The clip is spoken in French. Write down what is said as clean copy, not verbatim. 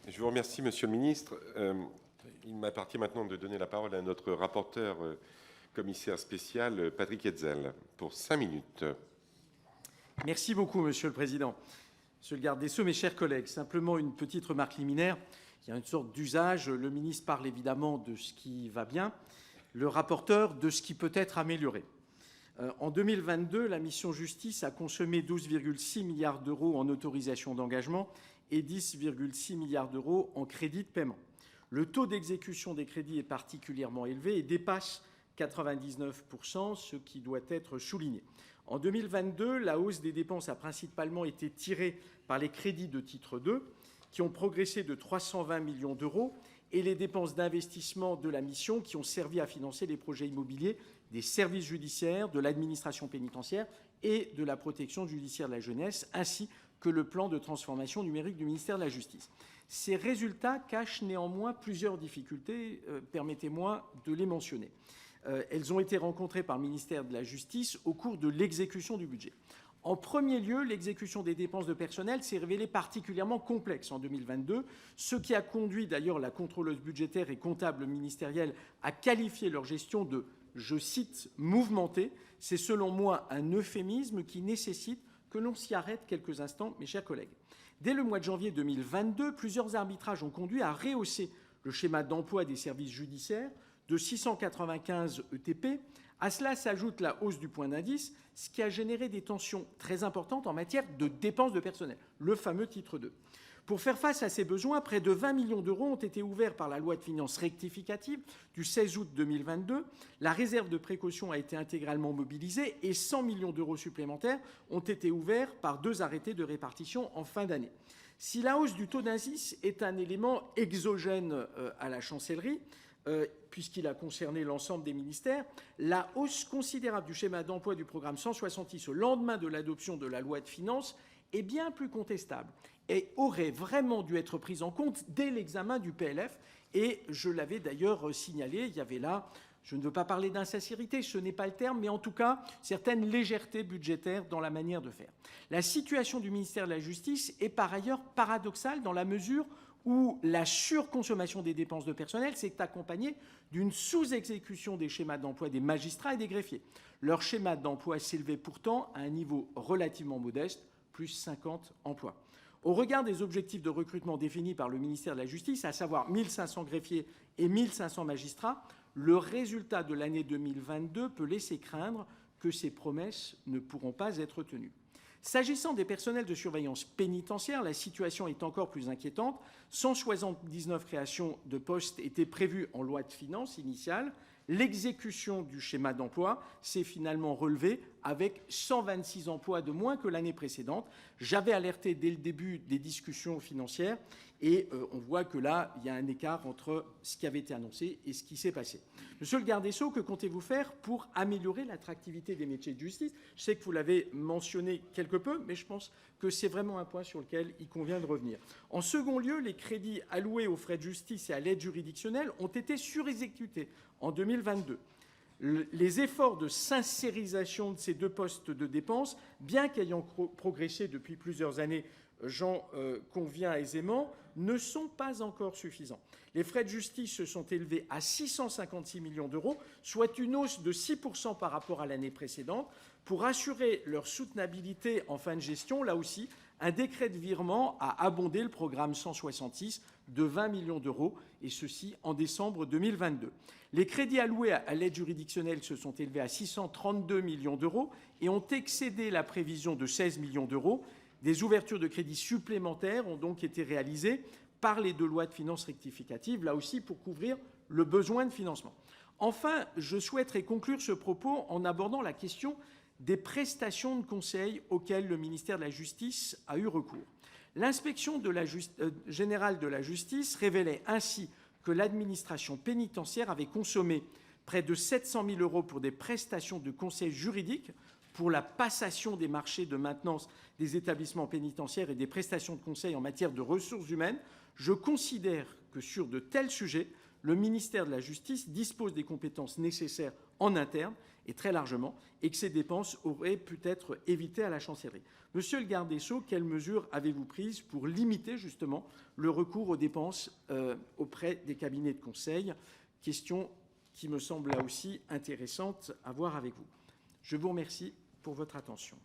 Je vous remercie, Monsieur le Ministre. Il m'appartient maintenant de donner la parole à notre rapporteur commissaire spécial, Patrick Hetzel, pour 5 minutes. Merci beaucoup, Monsieur le Président. Monsieur le garde des Sceaux, mes chers collègues, simplement une petite remarque liminaire. Il y a une sorte d'usage. Le ministre parle évidemment de ce qui va bien, le rapporteur de ce qui peut être amélioré. En 2022, la mission Justice a consommé 12,6 milliards d'euros en autorisations d'engagement et 10,6 milliards d'euros en crédits de paiement. Le taux d'exécution des crédits est particulièrement élevé et dépasse 99%, ce qui doit être souligné. En 2022, la hausse des dépenses a principalement été tirée par les crédits de titre 2, qui ont progressé de 320 millions d'euros, et les dépenses d'investissement de la mission qui ont servi à financer les projets immobiliers des services judiciaires, de l'administration pénitentiaire et de la protection judiciaire de la jeunesse, ainsi que le plan de transformation numérique du ministère de la Justice. Ces résultats cachent néanmoins plusieurs difficultés, permettez-moi de les mentionner. Elles ont été rencontrées par le ministère de la Justice au cours de l'exécution du budget. En premier lieu, l'exécution des dépenses de personnel s'est révélée particulièrement complexe en 2022, ce qui a conduit d'ailleurs la contrôleuse budgétaire et comptable ministérielle à qualifier leur gestion de, je cite, mouvementée. C'est selon moi un euphémisme qui nécessite que l'on s'y arrête quelques instants, mes chers collègues. Dès le mois de janvier 2022, plusieurs arbitrages ont conduit à rehausser le schéma d'emploi des services judiciaires de 695 ETP. À cela s'ajoute la hausse du point d'indice, ce qui a généré des tensions très importantes en matière de dépenses de personnel, le fameux titre 2. Pour faire face à ces besoins, près de 20 millions d'euros ont été ouverts par la loi de finances rectificative du 16 août 2022. La réserve de précaution a été intégralement mobilisée et 100 millions d'euros supplémentaires ont été ouverts par 2 arrêtés de répartition en fin d'année. Si la hausse du taux d'indice est un élément exogène à la chancellerie, puisqu'il a concerné l'ensemble des ministères, la hausse considérable du schéma d'emploi du programme 166 au lendemain de l'adoption de la loi de finances est bien plus contestable et aurait vraiment dû être prise en compte dès l'examen du PLF. Et je l'avais d'ailleurs signalé, il y avait là, je ne veux pas parler d'insincérité, ce n'est pas le terme, mais en tout cas, certaines légèretés budgétaires dans la manière de faire. La situation du ministère de la Justice est par ailleurs paradoxale dans la mesure où la surconsommation des dépenses de personnel s'est accompagnée d'une sous-exécution des schémas d'emploi des magistrats et des greffiers. Leur schéma d'emploi s'élevait pourtant à un niveau relativement modeste, plus 50 emplois. Au regard des objectifs de recrutement définis par le ministère de la Justice, à savoir 1500 greffiers et 1500 magistrats, le résultat de l'année 2022 peut laisser craindre que ces promesses ne pourront pas être tenues. S'agissant des personnels de surveillance pénitentiaire, la situation est encore plus inquiétante. 179 créations de postes étaient prévues en loi de finances initiale. L'exécution du schéma d'emploi s'est finalement relevée avec 126 emplois de moins que l'année précédente. J'avais alerté dès le début des discussions financières et on voit que là, il y a un écart entre ce qui avait été annoncé et ce qui s'est passé. Monsieur le garde des Sceaux, que comptez-vous faire pour améliorer l'attractivité des métiers de justice? Je sais que vous l'avez mentionné quelque peu, mais je pense que c'est vraiment un point sur lequel il convient de revenir. En second lieu, les crédits alloués aux frais de justice et à l'aide juridictionnelle ont été surexécutés en 2022. Les efforts de sincérisation de ces 2 postes de dépenses, bien qu'ayant progressé depuis plusieurs années, j'en conviens aisément, ne sont pas encore suffisants. Les frais de justice se sont élevés à 656 millions d'euros, soit une hausse de 6% par rapport à l'année précédente. Pour assurer leur soutenabilité en fin de gestion, là aussi, un décret de virement a abondé le programme 166 de 20 millions d'euros, et ceci en décembre 2022. Les crédits alloués à l'aide juridictionnelle se sont élevés à 632 millions d'euros et ont excédé la prévision de 16 millions d'euros. Des ouvertures de crédits supplémentaires ont donc été réalisées par les 2 lois de finances rectificatives, là aussi pour couvrir le besoin de financement. Enfin, je souhaiterais conclure ce propos en abordant la question des prestations de conseil auxquelles le ministère de la Justice a eu recours. L'inspection générale de la justice révélait ainsi que l'administration pénitentiaire avait consommé près de 700 000 euros pour des prestations de conseil juridique, pour la passation des marchés de maintenance des établissements pénitentiaires et des prestations de conseil en matière de ressources humaines. Je considère que sur de tels sujets, le ministère de la Justice dispose des compétences nécessaires en interne et très largement, et que ces dépenses auraient pu être évitées à la chancellerie. Monsieur le garde des Sceaux, quelles mesures avez-vous prises pour limiter justement le recours aux dépenses auprès des cabinets de conseil? Question qui me semble là aussi intéressante à voir avec vous. Je vous remercie pour votre attention.